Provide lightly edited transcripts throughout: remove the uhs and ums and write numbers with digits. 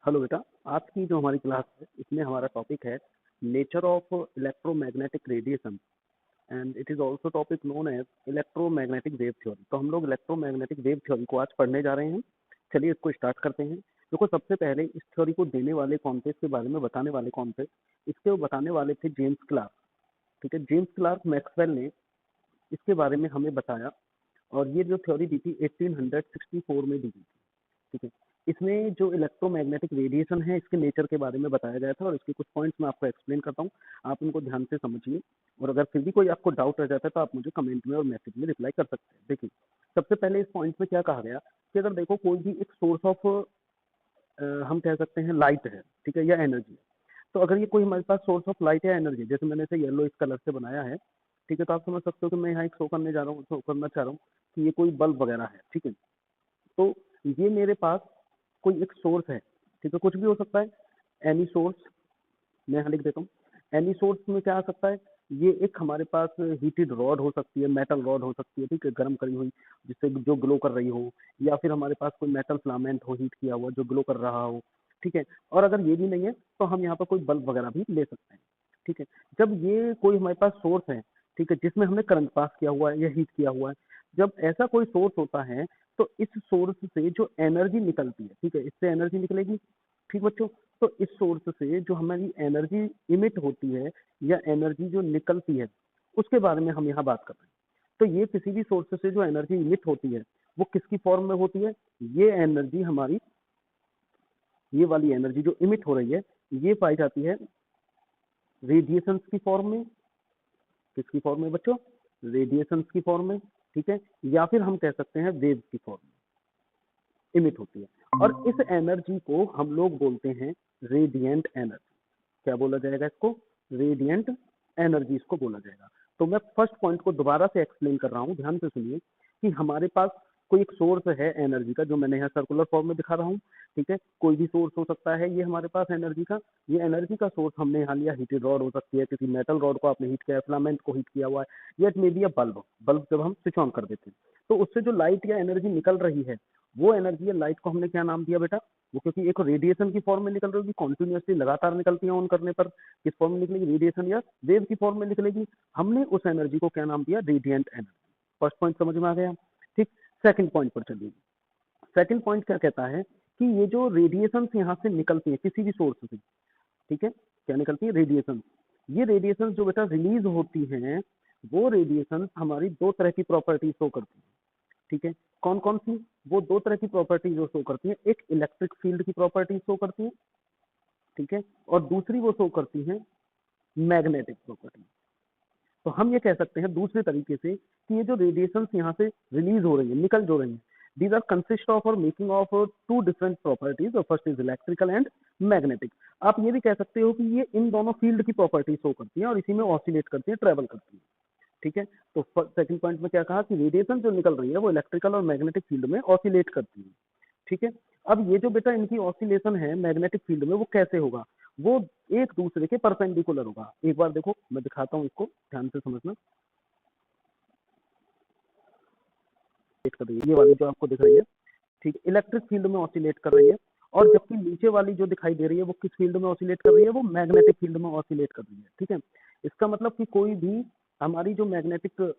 Hello बेटा। आज की जो हमारी क्लास है इसमें हमारा टॉपिक है nature of electromagnetic radiation and it is also topic known as electromagnetic wave theory. तो हम लोग इलेक्ट्रोमैग्नेटिक वेव थ्योरी को आज पढ़ने जा रहे हैं। चलिए इसको स्टार्ट करते हैं। देखो, सबसे पहले इस थ्योरी को देने वाले कौन थे, इसके बारे में बताने वाले कौन थे। इसके वो बताने वाले थे जेम्स क्लार्क। ठीक है, जेम्स क्लार्क मैक्सवेल ने इसके बारे में हमें बताया और ये जो थ्योरी दी थी 1864 में दी थी। ठीक है, इसमें जो इलेक्ट्रोमैग्नेटिक रेडिएशन है इसके नेचर के बारे में बताया गया था और इसके कुछ पॉइंट्स मैं आपको एक्सप्लेन करता हूँ। आप उनको ध्यान से समझिए और अगर फिर भी कोई आपको डाउट रह जाता है तो आप मुझे कमेंट में और मैसेज में रिप्लाई कर सकते हैं। देखिए, सबसे पहले इस पॉइंट में क्या कहा गया कि अगर देखो कोई भी एक सोर्स ऑफ हम कह सकते हैं लाइट है, ठीक है, या एनर्जी है। तो अगर ये कोई हमारे पास सोर्स ऑफ लाइट या एनर्जी, जैसे मैंने इसे येलो इस कलर से बनाया है, ठीक है, तो आप समझ सकते हो कि मैं यहाँ एक शो करने जा रहा हूँ, शो करना चाह रहा हूँ कि ये कोई बल्ब वगैरह है। ठीक है, तो ये मेरे पास कोई एक सोर्स है। ठीक है, कुछ भी हो सकता है, एनी सोर्स। मैं यहाँ लिख देता हूँ, एनी सोर्स में क्या आ सकता है। ये एक हमारे पास हीटेड रॉड हो सकती है, मेटल रॉड हो सकती है, ठीक है, गर्म करी हुई, जिससे जो ग्लो कर रही हो, या फिर हमारे पास कोई मेटल फिलामेंट हो हीट किया हुआ जो ग्लो कर रहा हो। ठीक है, और अगर ये भी नहीं है तो हम यहाँ पर कोई बल्ब वगैरह भी ले सकते हैं। ठीक है, जब ये कोई हमारे पास सोर्स है, ठीक है, जिसमें हमने करंट पास किया हुआ है या हीट किया हुआ है, जब ऐसा कोई सोर्स होता है तो इस सोर्स से जो एनर्जी निकलती है, ठीक है, इससे एनर्जी निकलेगी। ठीक बच्चों, तो इस सोर्स से जो हमारी एनर्जी इमिट होती है या एनर्जी जो निकलती है उसके बारे में हम यहाँ बात कर रहे हैं। तो ये किसी भी सोर्स से जो एनर्जी इमिट होती है वो किसकी फॉर्म में होती है। ये एनर्जी हमारी, ये वाली एनर्जी जो इमिट हो रही है, ये पाई जाती है रेडिएशंस की फॉर्म में। किसकी फॉर्म में बच्चों? रेडिएशंस की फॉर्म में। ठीक है, या फिर हम कह सकते हैं वेव्स की फॉर्म में इमिट होती है। और इस एनर्जी को हम लोग बोलते हैं रेडिएंट एनर्जी। क्या बोला जाएगा इसको? रेडिएंट एनर्जी इसको बोला जाएगा। तो मैं फर्स्ट पॉइंट को दोबारा से एक्सप्लेन कर रहा हूँ, ध्यान से सुनिए कि हमारे पास कोई एक सोर्स है एनर्जी का, जो मैंने यहाँ सर्कुलर फॉर्म में दिखा रहा हूँ। ठीक है, कोई भी सोर्स हो सकता है ये हमारे पास एनर्जी का। ये एनर्जी का सोर्स हमने यहाँ लिया, हीटेड रॉड हो सकती है, किसी मेटल रॉड को आपने हीट किया, फिलामेंट को हीट किया हुआ है, या it may be a bulb. Bulb जब हम स्विच ऑन कर देते हैं तो उससे जो लाइट या एनर्जी निकल रही है, वो एनर्जी या लाइट को हमने क्या नाम दिया बेटा? वो क्योंकि एक रेडिएशन की फॉर्म में निकल रही होगी, कॉन्टिन्यूसली लगातार निकलती है ऑन करने पर, किस फॉर्म में निकलेगी? रेडिएशन या वेव की फॉर्म में निकलेगी। हमने उस एनर्जी को क्या नाम दिया? Radiant energy. फर्स्ट पॉइंट समझ में आ गया? ठीक, सेकंड पॉइंट पर चलिए। सेकंड पॉइंट क्या कहता है कि ये जो रेडिएशन यहाँ से निकलती है किसी भी सोर्स से, ठीक है, क्या निकलती है? रेडिएशन। ये रेडिएशन जो बेटा रिलीज होती हैं, वो रेडिएशन हमारी दो तरह की प्रॉपर्टी शो करती है। ठीक है, कौन कौन सी? वो दो तरह की प्रॉपर्टी जो शो करती है, एक इलेक्ट्रिक फील्ड की प्रॉपर्टी शो करती है, ठीक है, और दूसरी वो शो करती है मैग्नेटिक प्रॉपर्टी। तो हम ये कह सकते हैं दूसरे तरीके से कि ये जो रेडिएशन यहाँ से रिलीज हो रही है, निकल जो रही है, these are consist of or making of two different properties. The first is electrical and magnetic. आप ये भी कह सकते हो कि ये इन दोनों फील्ड की प्रॉपर्टी शो करती है और इसी में ऑसिलेट करती है, ट्रेवल करती है। ठीक है, तो सेकंड पॉइंट में क्या कहा कि रेडिएशन जो निकल रही है वो इलेक्ट्रिकल और मैग्नेटिक फील्ड में ऑसिलेट करती है। ठीक है, अब ये जो बेटा इनकी ऑसिलेशन है मैग्नेटिक फील्ड में, वो कैसे होगा? वो एक दूसरे के परपेंडिकुलर होगा। एक बार देखो मैं दिखाता हूँ, इसको ध्यान से समझना। ये वाली जो आपको दिख रही है, ठीक है, इलेक्ट्रिक फील्ड में ऑसिलेट कर रही है, और जबकि नीचे वाली जो दिखाई दे रही है वो किस फील्ड में ऑसिलेट कर रही है? वो मैग्नेटिक फील्ड में ऑसिलेट कर रही है। ठीक है, इसका मतलब कि कोई भी हमारी जो मैग्नेटिक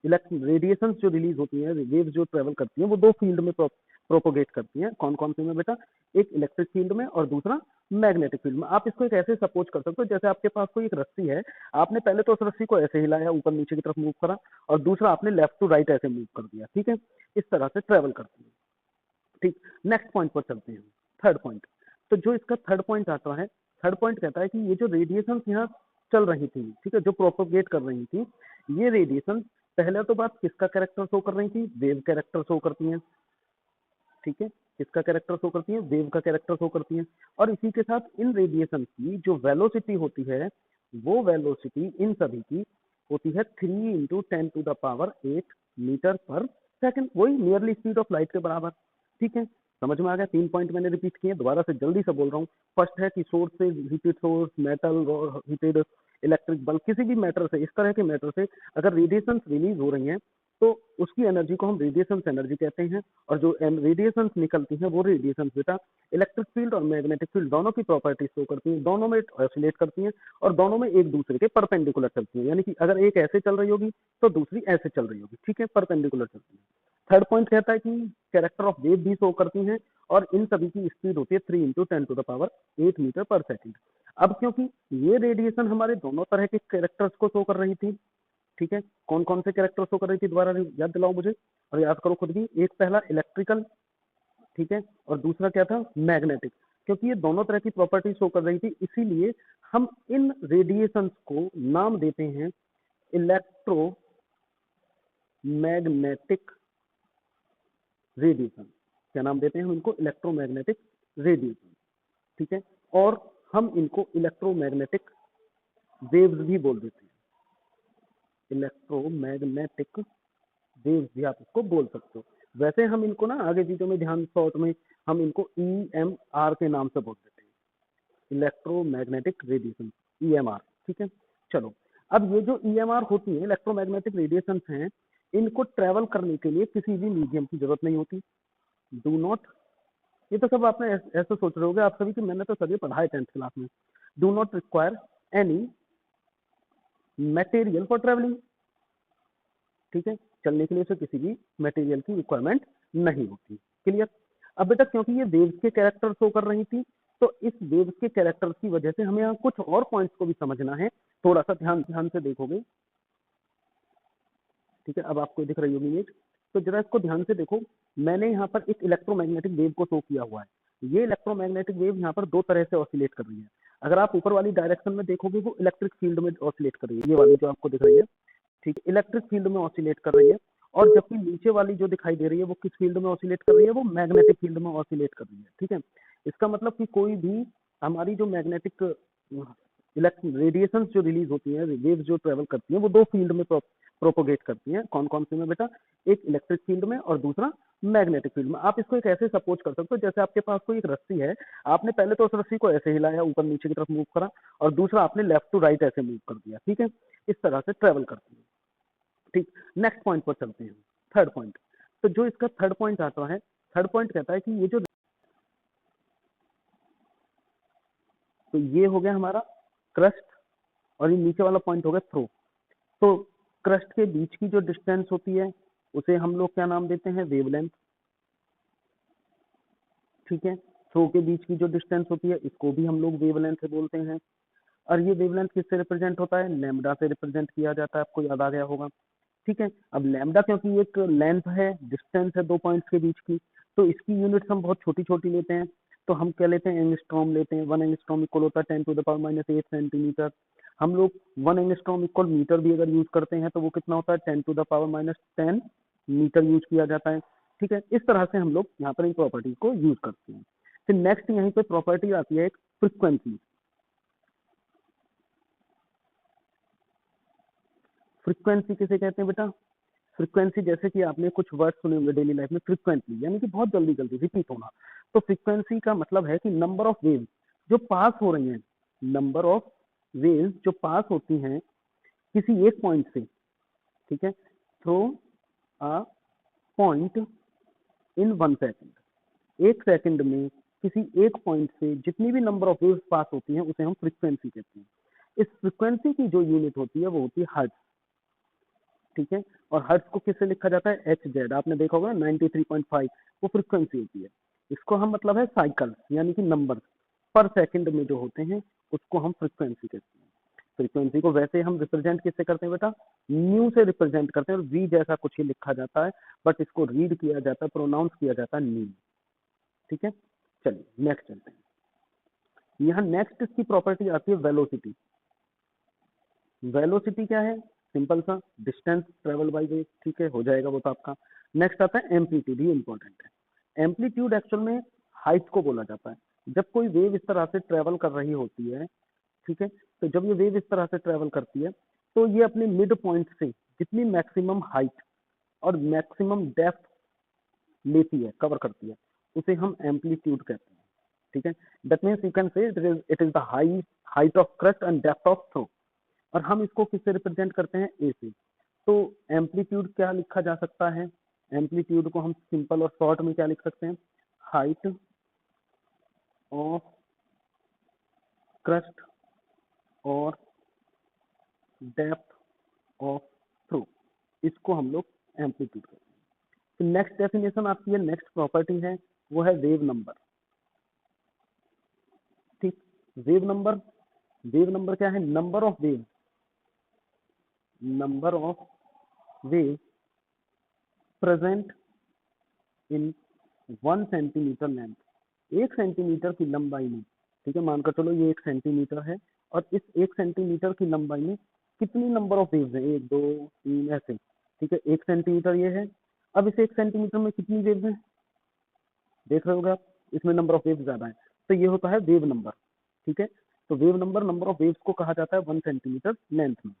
रेडिएशन जो रिलीज होती है, वेव जो ट्रेवल करती है, वो दो फील्ड में प्रोपोगेट करती है। कौन कौन सी में बेटा? एक इलेक्ट्रिक फील्ड में और दूसरा मैग्नेटिक फील्ड में। आप इसको एक ऐसे सपोज कर सकते हो जैसे आपके पास कोई एक रस्सी है, आपने पहले तो उस रस्सी को ऐसे हिलाया, ऊपर नीचे की तरफ मूव करा, और दूसरा आपने लेफ्ट टू राइट ऐसे मूव कर दिया। ठीक है, इस तरह से ट्रेवल करती है। ठीक, नेक्स्ट पॉइंट पर चलते हैं, थर्ड पॉइंट। तो जो इसका थर्ड पॉइंट आता है, थर्ड पॉइंट कहता है कि ये जो रेडिएशन यहाँ चल रही थी, ठीक है, जो प्रोपोगेट कर रही थी, ये रेडिएशन पहले तो बात किसका कैरेक्टर शो कर रही थी? वेव कैरेक्टर शो करती हैं। ठीक है, किसका कैरेक्टर शो करती है? वेव का कैरेक्टर शो करती है। और इसी के साथ इन रेडिएशन की जो वेलोसिटी होती है, वो वेलोसिटी इन सभी की होती है 3 × 10⁸ मीटर पर सेकंड, वही नियरली स्पीड ऑफ लाइट के बराबर। ठीक है, समझ में आ गया? 3 पॉइंट मैंने रिपीट किए, दोबारा से जल्दी से बोल रहा हूँ। फर्स्ट है कि सोर्स से, heated source, metal, heated electric bulb, किसी भी मैटर से, इस तरह के मैटर से अगर रेडिएशन रिलीज हो रही हैं तो उसकी एनर्जी को हम रेडिएशन एनर्जी कहते हैं। और जो रेडिएशन निकलती हैं वो रेडिएशन बेटा इलेक्ट्रिक फील्ड और मैग्नेटिक फील्ड दोनों की प्रॉपर्टी शो करती हैं, दोनों में ऑसिलेट करती हैं और दोनों में एक दूसरे के परपेंडिकुलर चलती हैं। यानी कि अगर एक ऐसे चल रही होगी तो दूसरी ऐसे चल रही होगी, ठीक है, परपेंडिकुलर चलती है। थर्ड पॉइंट कहता है कि कैरेक्टर ऑफ वेव भी शो करती हैं और इन सभी की स्पीड होती है 3 इंटू 10⁸ मीटर पर सेकेंड। अब क्योंकि ये रेडिएशन हमारे दोनों तरह के कैरेक्टर्स को शो कर रही थी, ठीक है, कौन कौन से कैरेक्टर शो कर रही थी दोबारा याद दिलाओ मुझे और याद करो खुद भी। एक पहला इलेक्ट्रिकल, ठीक है, और दूसरा क्या था मैग्नेटिक। क्योंकि ये दोनों तरह की प्रॉपर्टी शो कर रही थी इसीलिए हम इन रेडिएशंस को नाम देते हैं इलेक्ट्रोमैग्नेटिक रेडिएशन। क्या नाम देते हैं हम इनको? इलेक्ट्रोमैग्नेटिक रेडिएशन, ठीक है। और हम इनको इलेक्ट्रोमैग्नेटिक वेव्स भी बोल देते हैं, इलेक्ट्रोमैग्नेटिक वेव्स भी आप इसको बोल सकते हो। वैसे हम इनको ना आगे चीजों में ध्यान शॉर्ट में हम इनको EMR के नाम से बोल देते हैं, इलेक्ट्रोमैग्नेटिक रेडिएशन, EMR, ठीक है। चलो, अब ये जो EMR होती है इलेक्ट्रोमैग्नेटिक रेडिएशन हैं, इनको ट्रेवल करने के लिए किसी भी मीडियम की जरूरत नहीं होती। डू नॉट, ये तो सब आपने ऐसे सोच रहे होगे आप सभी कि मैंने तो सभी पढ़ा है 10th क्लास में। Do not require any material for travelling, ठीक है, चलने के लिए उसे किसी भी मटेरियल की रिक्वायरमेंट नहीं होती। क्लियर? अब बेटा क्योंकि ये वेव्स के कैरेक्टर शो कर रही थी तो इस वेव्स के कैरेक्टर्स की वजह से हमें यहाँ कुछ और पॉइंट्स को भी समझना है, थोड़ा सा ध्यान ध्यान से देखोगे, ठीक है। अब आपको दिख रही होगी इमेज, तो जरा इसको ध्यान से देखो। मैंने यहाँ पर एक इलेक्ट्रोमैग्नेटिक वेव को शो किया हुआ है। ये इलेक्ट्रोमैग्नेटिक वेव यहाँ पर दो तरह से ऑसिलेट कर रही है। अगर आप ऊपर वाली डायरेक्शन में देखोगे वो इलेक्ट्रिक फील्ड में ऑसिलेट कर रही है, ये वाली जो आपको दिख रही है, ठीक है, इलेक्ट्रिक फील्ड में ऑसिलेट कर रही है। और जबकि नीचे वाली जो दिखाई दे रही है वो किस फील्ड में ऑसिलेट कर रही है? वो मैग्नेटिक फील्ड में ऑसिलेट कर रही है, ठीक है। इसका मतलब कि कोई भी हमारी जो मैग्नेटिक रेडिएशन जो रिलीज होती है, वेव्स जो ट्रेवल करती हैं, वो दो फील्ड में प्रोपोगेट करती हैं। कौन कौन से में बेटा? एक इलेक्ट्रिक फील्ड में और दूसरा मैग्नेटिक फील्ड में। आप इसको एक ऐसे सपोज कर सकते हो जैसे आपके पास कोई एक रस्सी है, आपने पहले तो उस रस्सी को ऐसे हिलाया, ऊपर नीचे की तरफ मूव करा, और दूसरा आपने लेफ्ट टू राइट ऐसे मूव कर दिया, ठीक है। इस तरह से ट्रेवल करती है, ठीक। नेक्स्ट पॉइंट पर चलते हैं, थर्ड पॉइंट। तो जो इसका थर्ड पॉइंट आता है, थर्ड पॉइंट कहता है कि ये जो, तो ये हो गया हमारा क्रस्ट और ये नीचे वाला पॉइंट हो गया थ्रो। तो क्रस्ट के बीच की जो डिस्टेंस होती है उसे हम लोग क्या नाम देते हैं? वेवलेंथ, ठीक है। थ्रो के बीच की जो डिस्टेंस होती है इसको भी हम लोग वेवलेंथ से बोलते हैं। और ये वेवलेंथ किससे रिप्रेजेंट होता है? लैम्डा से रिप्रेजेंट किया जाता है, आपको याद आ गया होगा, ठीक है। अब लैम्डा क्योंकि एक लेंथ है, डिस्टेंस है दो पॉइंट्स के बीच की, तो इसकी यूनिट्स हम बहुत छोटी छोटी लेते हैं। तो हम क्या लेते हैं? एंगस्ट्रॉम लेते हैं। 1 एंगस्ट्रॉम इक्वल होता है 10⁻⁻8 सेंटीमीटर। हम लोग 1 एंगस्ट्रॉम इक्वल मीटर भी अगर यूज करते हैं तो वो कितना होता है? 10⁻10 मीटर यूज किया जाता है, ठीक है। इस तरह से हम लोग यहाँ पर इन प्रॉपर्टी को यूज करते हैं। फिर नेक्स्ट यहीं पे प्रॉपर्टी आती है एक फ्रिक्वेंसी। फ्रिक्वेंसी किसे कहते हैं बेटा? फ्रीक्वेंसी, जैसे कि आपने कुछ वर्ड सुने होंगे डेली लाइफ में, फ्रीक्वेंटली यानी कि बहुत जल्दी जल्दी रिपीट होना। तो फ्रीक्वेंसी का मतलब है कि नंबर ऑफ वेव्स जो पास हो रही हैं, नंबर ऑफ वेव्स जो पास होती हैं किसी एक पॉइंट से, ठीक है, through a point in 1 second. एक सेकंड में किसी एक पॉइंट से जितनी भी नंबर ऑफ वेव्स पास होती हैं उसे हम फ्रीक्वेंसी कहते हैं। इस फ्रीक्वेंसी की जो यूनिट होती है वो होती है हर्ट्ज, ठीक है। और हर्ट्ज को किससे लिखा जाता है? HZ। आपने देखा होगा 93.5, वो फ्रीक्वेंसी होती है। इसको हम मतलब है साइकिल यानी कि नंबर पर सेकंड में जो होते हैं उसको हम फ्रीक्वेंसी कहते हैं। फ्रीक्वेंसी को वैसे हम रिप्रेजेंट किससे करते हैं बेटा? न्यू से रिप्रेजेंट करते हैं और वी जैसा कुछ ही लिखा जाता है, बट इसको रीड किया जाता है, प्रोनाउंस किया जाता है न्यू, ठीक है। चलिए नेक्स्ट चलते हैं। यहाँ नेक्स्ट इसकी प्रॉपर्टी आती है वेलोसिटी। वेलोसिटी क्या है? सिंपल सा, डिस्टेंस ट्रेवल बाय वेव, ठीक है, हो जाएगा वो तो आपका। नेक्स्ट आता है एम्पलीट्यूड, ये इंपॉर्टेंट है। एम्पलीट्यूड एक्चुअल में हाइट को बोला जाता है। जब कोई वेव इस तरह से ट्रेवल कर रही होती है, ठीक है, तो जब ये वेव इस तरह से ट्रेवल करती है तो ये अपने मिड पॉइंट से जितनी मैक्सिमम हाइट और मैक्सिमम डेप्थ लेती है, कवर करती है, उसे हम एम्पलीट्यूड कहते हैं, ठीक है। That means you can say it is the height of crest and depth of trough. और हम इसको किससे रिप्रेजेंट करते हैं? ए से। तो एम्पलीट्यूड क्या लिखा जा सकता है? एम्पलीट्यूड को हम सिंपल और शॉर्ट में क्या लिख सकते हैं? हाइट ऑफ क्रस्ट और डेप्थ ऑफ थ्रू, इसको हम लोग एम्पलीट्यूड कहते हैं। तो नेक्स्ट डेफिनेशन आपकी है, नेक्स्ट प्रॉपर्टी है, वो है वेव नंबर। ठीक, वेव नंबर, वेव नंबर क्या है? Number of wave, number of wave present in 1 centimetre length, 1 centimetre की लंबाई में। ठीक है, मानकर चलो ये 1 सेंटीमीटर है और इस 1 सेंटीमीटर की लंबाई में कितनी नंबर ऑफ वेव्स हैं? 1 2 3 ऐसे। ठीक है, 1 सेंटीमीटर ये है। अब इस 1 सेंटीमीटर में कितनी वेव्स हैं? देख रहे होगे आप, इसमें नंबर ऑफ वेव्स ज्यादा है, तो ये होता है वेव नंबर। ठीक है, तो wave number, number of waves को कहा जाता है 1 सेंटीमीटर लेंथ में।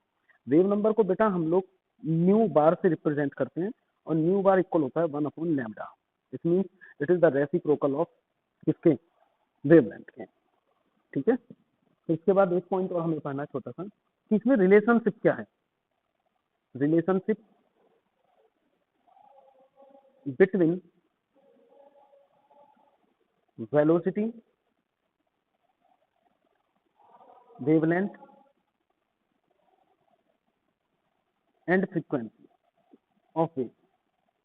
वेव नंबर को बेटा हम लोग न्यू बार से रिप्रेजेंट करते हैं और न्यू बार इक्वल होता है 1/λ। It means it is the reciprocal of किसके? वेवलेंथ के। ठीक है, तो इसके बाद एक पॉइंट और हमें पढ़ना है छोटा सा, कि इसमें रिलेशनशिप क्या है? Relationship between velocity, wavelength and frequency of wave,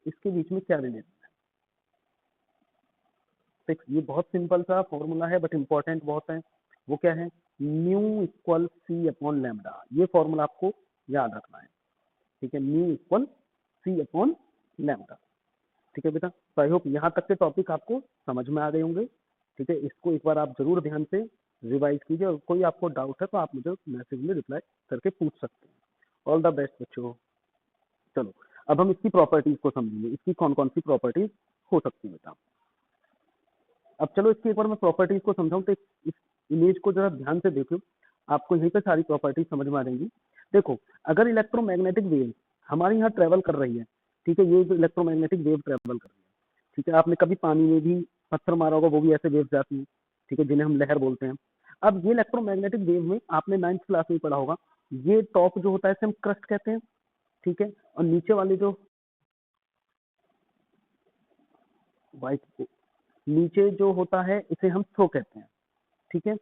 इसके बीच में क्या रिलेशन है? ये बहुत सिंपल सा फॉर्मूला है बट इंपॉर्टेंट बहुत है। वो क्या है? Nu equal c upon lambda, ये फॉर्मूला आपको याद रखना है। ठीक है, nu equal c upon lambda. ठीक है बेटा, तो आई होप यहाँ तक के टॉपिक आपको समझ में आ गए होंगे। ठीक है, इसको एक बार आप जरूर ध्यान से रिवाइज कीजिए और कोई आपको डाउट है तो आप मुझे मैसेज में रिप्लाई करके पूछ सकते हैं। ऑल द बेस्ट बच्चों। चलो अब हम इसकी प्रॉपर्टीज को समझेंगे, इसकी कौन कौन सी प्रॉपर्टीज हो सकती है बेटा। अब चलो इसकी एक बार मैं प्रॉपर्टीज को समझाऊं, तो इस इमेज को जरा ध्यान से देखो, आपको यहीं पे सारी प्रॉपर्टीज समझ में आ जाएंगी। देखो, अगर इलेक्ट्रोमैग्नेटिक वेव हमारे यहाँ ट्रेवल कर रही है, ठीक है, ये जो इलेक्ट्रोमैग्नेटिक वेव ट्रेवल कर रही है, ठीक है, आपने कभी पानी में भी पत्थर मारा होगा, वो भी ऐसे वेव जाती हैं, ठीक है, जिन्हें हम लहर बोलते हैं। अब ये इलेक्ट्रोमैग्नेटिक वेव में आपने 9th क्लास में पढ़ा होगा, ये टॉप जो होता है इसे हम क्रस्ट कहते हैं। ठीक है, और नीचे वाले जो वाइट, नीचे जो होता है इसे हम थ्रो कहते हैं। ठीक है,